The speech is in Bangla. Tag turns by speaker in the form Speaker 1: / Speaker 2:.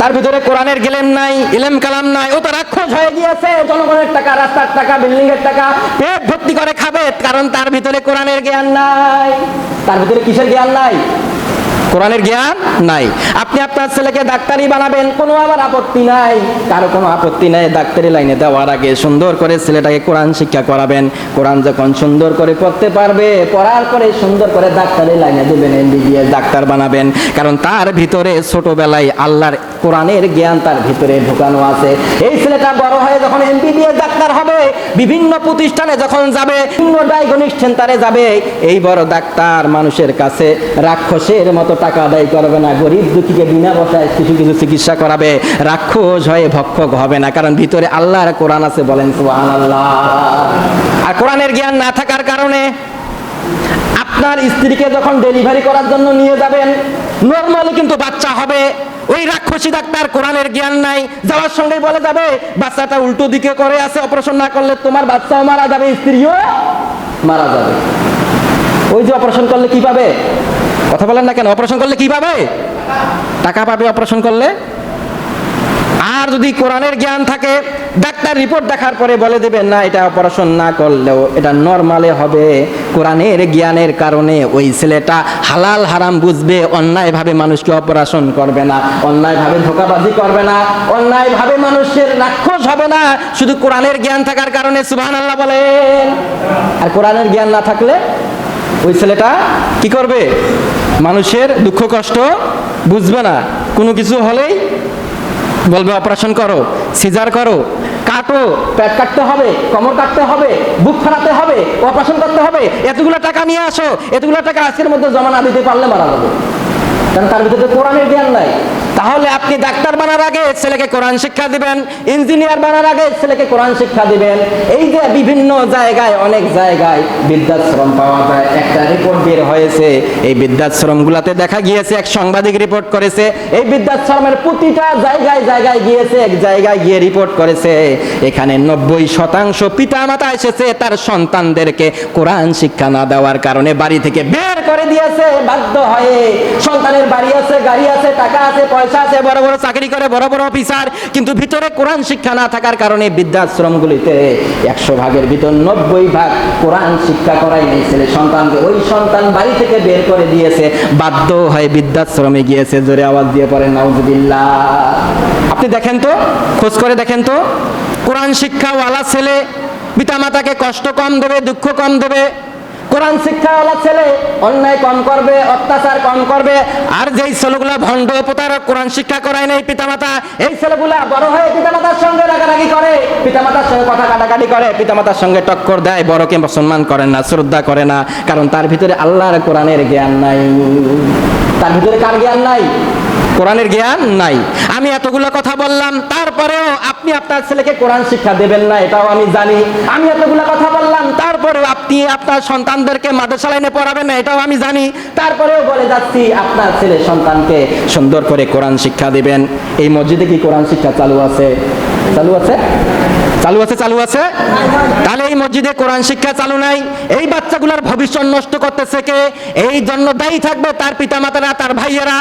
Speaker 1: তার ভিতরে কোরআনের জ্ঞান নাই, ইলম কালাম নাই, ও তো রাক্ষস হয়ে গিয়েছে। জনগণের টাকা, রাস্তার টাকা, বিল্ডিং এর টাকা পেট ভর্তি করে খাবে, কারণ তার ভিতরে কোরআনের জ্ঞান নাই। তার ভিতরে কিসের জ্ঞান নাই? কোরআনের জ্ঞান নাই। আপনি আপনার ছেলেকে ডাক্তারি বানাবেন, কোনো আমার আপত্তি নাই, কারো কোনো আপত্তি নাই। ডাক্তারি লাইনে দেওয়ার আগে সুন্দর করে ছেলেটাকে কোরআন শিক্ষা করাবেন। কোরআন যখন সুন্দর করে পড়তে পারবে, পড়ার পরে সুন্দর করে ডাক্তারি লাইনে দেবেন, এমবিবিএস ডাক্তার বানাবেন। কারণ তার ভিতরে ছোটবেলায় আল্লাহর কোরআনের জ্ঞান তার ভিতরে ঢোকানো আছে। এই ছেলেটা বড় হয়ে যখন এমবিবিএস ডাক্তার হবে, বিভিন্ন প্রতিষ্ঠানে যখন যাবে, বিভিন্ন ডায়াগনস্টিক সেন্টারে যাবে, এই বড় ডাক্তার মানুষের কাছে রাক্ষসের মতো টাকা আদায় করবে না, গরিব দুঃখীকে বিনা পয়সায় কিছু কিছু চিকিৎসা করাবে, রাক্ষস হয়ে ভক্ষক হবে না, কারণ ভিতরে আল্লাহর কোরআন আছে। বলেন সুবহানাল্লাহ। আর কোরআনের জ্ঞান না থাকার কারণে আপনার স্ত্রীকে যখন ডেলিভারি করার জন্য নিয়ে যাবেন, নরমালি কিন্তু বাচ্চা হবে, ওই রাক্ষসী ডাক্তার কোরআনের জ্ঞান নাই, যাওয়ার সঙ্গেই বলে যাবে বাচ্চাটা উল্টো দিকে করে আছে, অপারেশন না করলে তোমার বাচ্চাও মারা যাবে, স্ত্রীও মারা যাবে। ওই যে অপারেশন করলে কি পাবে? কথা বলেন না কেন? অপারেশন করলে কি পাবে? টাকা পাবে অপারেশন করলে। আর যদি কোরআনের জ্ঞান থাকে, ডাক্তার রিপোর্ট দেখার পরে বলে দেবেন না, এটা অপারেশন না করলেও এটা নরমালে হবে। কোরআনের জ্ঞানের কারণে ওই ছেলেটা হালাল হারাম বুঝবে, অন্যায়ভাবে মানুষকে অপারেশন করবে না, অন্যায়ভাবে ধোঁকাবাজি করবে না, অন্যায়ভাবে মানুষের রাক্ষস হবে না, শুধু কোরআনের জ্ঞান থাকার কারণে। সুবহানাল্লাহ বলেন। আর কোরআনের জ্ঞান না থাকলে ওই ছেলেটা কি করবে? মানুষের দুঃখ কষ্ট বুঝবে না, কোনো কিছু হলেই বলবে অপারেশন করো, সিজার করো, কাটো, পেট কাটতে হবে, কোমর কাটতে হবে, বুক ফাটাতে হবে, অপারেশন করতে হবে, এতগুলো টাকা নিয়ে আসো, এতগুলো টাকা আজকের মধ্যে জমা না দিতে পারলে মারা যাবে, কারণ তার ভিতরে কোরআনের জ্ঞান নাই। তাহলে আপনি ডাক্তার বানার আগে ছেলেকে কোরআন শিক্ষা দিবেন, ইঞ্জিনিয়ার বানার আগে ছেলেকে কোরআন শিক্ষা দিবেন। এই যে বিভিন্ন জায়গায়, অনেক জায়গায় বৃদ্ধাশ্রম পাওয়া যায়, একটা রিপোর্ট বের হয়েছে, এই বৃদ্ধাশ্রমগুলোতে দেখা গিয়েছে, এক সাংবাদিক রিপোর্ট করেছে, এই বৃদ্ধাশ্রমের প্রতিটা জায়গায় জায়গায় গিয়েছে, এক জায়গায় গিয়ে রিপোর্ট করেছে, এখানে 90% পিতামাতা এসেছে তার সন্তানদেরকে কোরআন শিক্ষা না দেওয়ার কারণে বাড়ি থেকে বের করে দিয়েছে বাধ্য হয়ে। সন্তানের বাড়ি আছে, গাড়ি আছে, টাকা আছে, পয়সা আছে, বড় বড় চাকরি করে, বড় বড় অফিসার, কিন্তু ভিতরে কোরআন শিক্ষা না থাকার কারণে বৃদ্ধাশ্রমগুলিতে 100 ভাগের ভিতর 90 ভাগ কোরআন শিক্ষা করাই নেই ছেলে সন্তানকে। ওই সন্তান বাড়ি থেকে বের করে দিয়েছে, বাধ্য হয়ে বৃদ্ধাশ্রমে গিয়েছে। জোরে আওয়াজ দিয়ে পড়েন নাউজুবিল্লাহ। আপনি দেখেন তো, খোঁজ করে দেখেন তো, কোরআন শিক্ষাওয়ালা ছেলে পিতামাতাকে কষ্ট কম দেবে, দুঃখ কম দেবে। কোরআন শিক্ষাওয়ালা ছেলে অন্যায় কম করবে, অত্যাচার কম করবে। আর যেই ছেলেগুলা ভণ্ড প্রতারক, কোরআন শিক্ষা করায় নাই পিতামাতা, এই ছেলেগুলা বড় হয়ে পিতামাতার সঙ্গে রাগারাগি করে, পিতামাতার সঙ্গে কথা কাটাকাটি করে, পিতামাতার সঙ্গে টক্কর দেয়, বড়কে সম্মান করে না, শ্রদ্ধা করে না, কারণ তার ভিতরে আল্লাহর কোরআনের জ্ঞান নাই। তার ভিতরে কার জ্ঞান নাই? কোরআনের জ্ঞান নাই। আমি এতগুলো কথা বললাম, তারপরেও আপনি আপনার ছেলেকে কোরআন শিক্ষা দেবেন না, এটাও আমি জানি। আমি এতগুলো কথা বললাম, তারপরেও আপনি আপনার সন্তানদেরকে মাদ্রাসা লাইনে পড়াবেন না, এটাও আমি জানি। তারপরেও বলে যাচ্ছি, আপনার ছেলে সন্তানকে সুন্দর করে কোরআন শিক্ষা দিবেন। এই মসজিদে কি কোরআন শিক্ষা চালু আছে? চালু আছে? চালু আছে? চালু আছে? তাহলে এই মসজিদে কোরআন শিক্ষা চালু নাই, এই বাচ্চাগুলোর ভবিষ্যৎ নষ্ট করতেছে কে? এই জন্য দায়ী থাকবে তার পিতামাতারা, তার ভাইয়েরা।